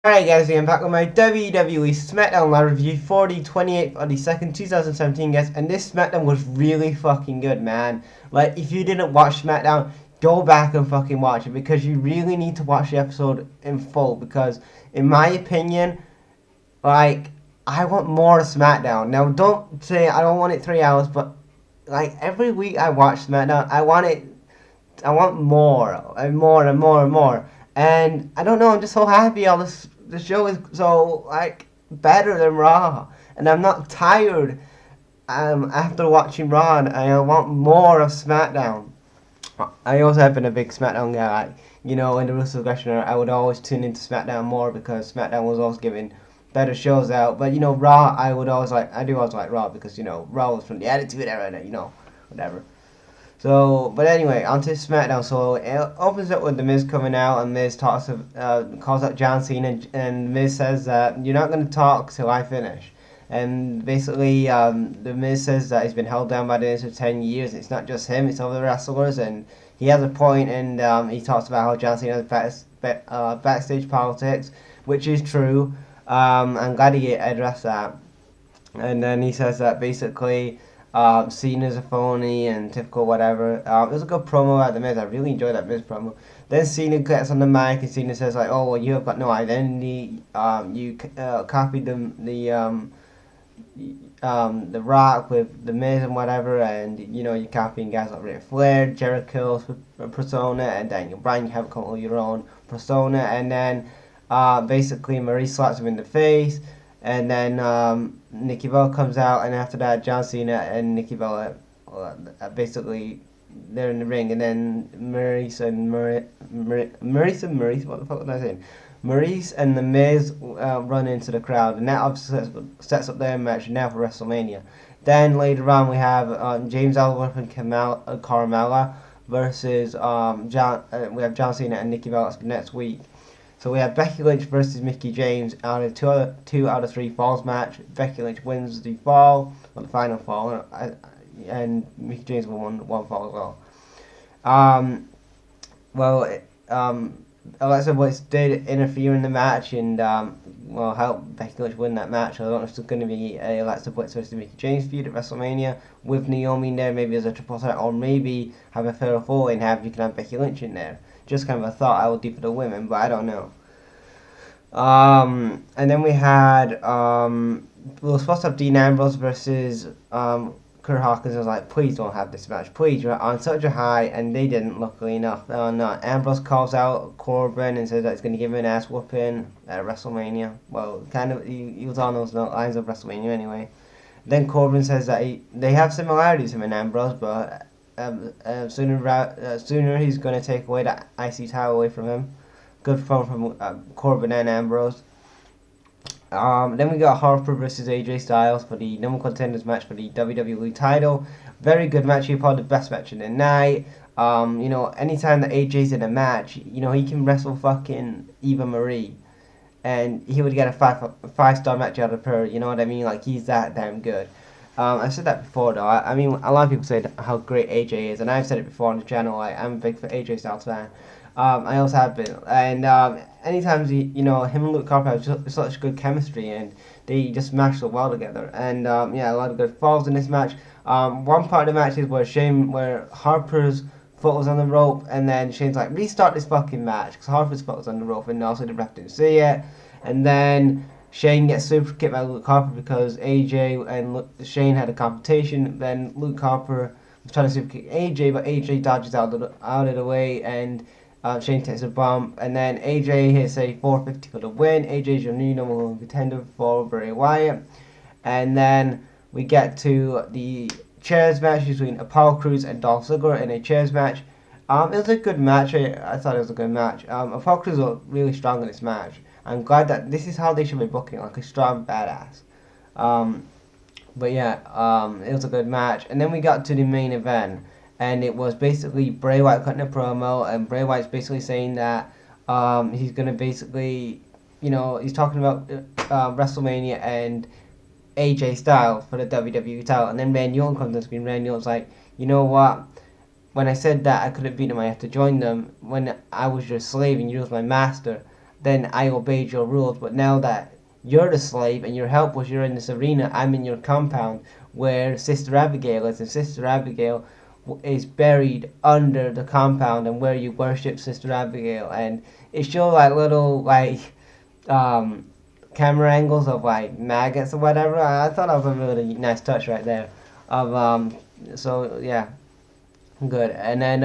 Alright guys, I'm back with my WWE Smackdown live review for the 28th of the 2nd, 2017 guys, and this Smackdown was really fucking good, man. Like, if you didn't watch Smackdown, go back and fucking watch it, because you really need to watch the episode in full, because, in my opinion, like, I want more Smackdown. Now, don't say I don't want it 3 hours, but, like, every week I watch Smackdown, I want more and more and more and more. And I don't know, I'm just so happy all this the show is so like better than Raw. And I'm not tired after watching Raw, and I want more of SmackDown. I also have been a big SmackDown guy. Like, in the Rules of Aggression era, I would always tune into SmackDown more because SmackDown was always giving better shows out. But Raw, I do always like Raw because Raw was from the Attitude Era, and whatever. So, but anyway, on to SmackDown. So it opens up with The Miz coming out, and Miz calls out John Cena, and Miz says that you're not going to talk till I finish. And basically, The Miz says that he's been held down by the Miz for 10 years. It's not just him; it's other wrestlers, and he has a point, and he talks about how John Cena has backstage politics, which is true. I'm glad he addressed that. And then he says that basically Cena's a phony and typical whatever. It was a good promo at the Miz. I really enjoyed that Miz promo. Then Cena gets on the mic and Cena says like, "Oh, well, you have got no identity. You copied the Rock with the Miz and whatever, and you're copying guys like Ric Flair, Jericho's persona, and Daniel Bryan. You haven't come up with your own persona." And then basically Marie slaps him in the face. And then Nikki Bella comes out, and after that, John Cena and Nikki Bella basically they're in the ring, and then Maurice, what the fuck was I saying? Maurice and The Miz run into the crowd, and that obviously sets up their match now for WrestleMania. Then later on, we have James Ellsworth and Carmella versus we have John Cena and Nikki Bella next week. So we have Becky Lynch versus Mickie James out of two out of three falls match. Becky Lynch wins the fall, or the final fall, and Mickie James won one fall as well. Well, Alexa Bliss did interfere in the match and help Becky Lynch win that match. I don't know if it's going to be a Alexa Bliss versus Mickie James feud at WrestleMania with Naomi in there, maybe as a triple threat, or maybe have a fatal four and you can have Becky Lynch in there. Just kind of a thought I would do for the women, but I don't know. And then we had we were supposed to have Dean Ambrose versus Kurt Hawkins. I was like, please don't have this match, please. You're on such a high, and they didn't, luckily enough. No. Ambrose calls out Corbin and says that he's going to give him an ass whooping at WrestleMania. Well, kind of, he was on those lines of WrestleMania anyway. Then Corbin says that they have similarities, him and Ambrose, but sooner he's going to take away that IC title away from him. Good fun from Corbin and Ambrose. Then we got Harper versus AJ Styles for the number contenders match for the WWE title. Very good match. He probably the best match of the night. Anytime that AJ's in a match, he can wrestle fucking Eva Marie, and he would get a five-star match out of her. You know what I mean? Like, he's that damn good. I've said that before though. I mean, a lot of people say how great AJ is, and I've said it before on the channel. I'm a big AJ Styles fan. I also have been, and anytime him and Luke Harper have such good chemistry, and they just match so well together. And a lot of good falls in this match. One part of the match is where Harper's foot was on the rope, and then Shane's like, restart this fucking match, because Harper's foot was on the rope, and also the ref didn't see it. And then Shane gets super kicked by Luke Harper because AJ and Shane had a confrontation. Then Luke Harper was trying to super kick AJ, but AJ dodges out of the way, and Shane takes a bump, and then AJ hits a 450 for the win. AJ's your new number one contender for Bray Wyatt. And then we get to the chairs match between Apollo Crews and Dolph Ziggler in a chairs match. It was a good match. I thought it was a good match. Apollo Crews was really strong in this match. I'm glad that this is how they should be booking, like a strong badass. It was a good match. And then we got to the main event, and it was basically Bray Wyatt cutting a promo, and Bray Wyatt's basically saying that he's going to basically, he's talking about WrestleMania and AJ Styles for the WWE title, and then Randy Orton comes on screen. Randy Orton's like, you know what? When I said that I couldn't beat them, I had to join them. When I was your slave and you was my master, then I obeyed your rules. But now that you're the slave and you're helpless, you're in this arena, I'm in your compound where Sister Abigail is, and Sister Abigail is buried under the compound and where you worship Sister Abigail. And it showed like little um, camera angles of like maggots or whatever. I thought that was a really nice touch right there. Of so yeah, good. And then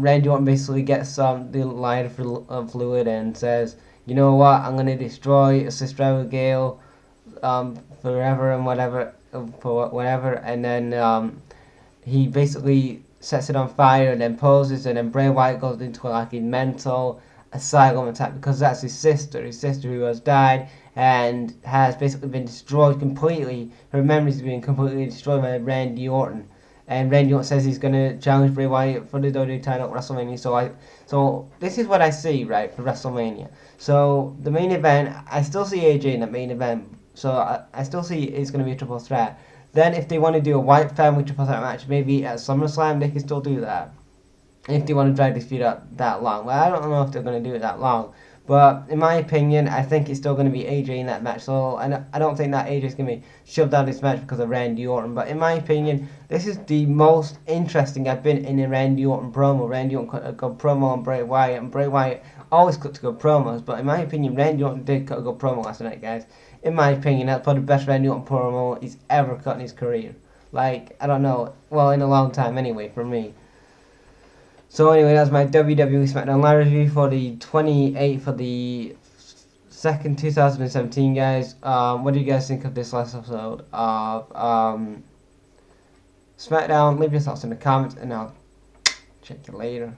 Randy Orton basically gets the line fluid and says, you know what, I'm gonna destroy Sister Abigail forever and whatever for whatever. And then he basically sets it on fire and then poses, and then Bray Wyatt goes into like a mental asylum attack because that's his sister who has died and has basically been destroyed completely. Her memories have been completely destroyed by Randy Orton. And Randy Orton says he's gonna challenge Bray Wyatt for the WWE title at WrestleMania. So this is what I see, right, for WrestleMania. So the main event, I still see AJ in that main event. So I still see it's gonna be a triple threat. Then if they want to do a White Family triple threat match, maybe at SummerSlam, they can still do that. If they want to drag this feud out that long. Well, I don't know if they're going to do it that long. But in my opinion, I think it's still going to be AJ in that match. So I don't think that AJ is going to be shoved out of this match because of Randy Orton. But in my opinion, this is the most interesting I've been in a Randy Orton promo. Randy Orton cut a good promo on Bray Wyatt, and Bray Wyatt always cuts good promos. But in my opinion, Randy Orton did cut a good promo last night, guys. In my opinion, that's probably the best Randy Orton promo he's ever cut in his career. Like, I don't know. Well, in a long time anyway, for me. So anyway, that's my WWE SmackDown Live review for the 28th of the 2nd, 2017, guys. What do you guys think of this last episode of SmackDown? Leave your thoughts in the comments, and I'll check you later.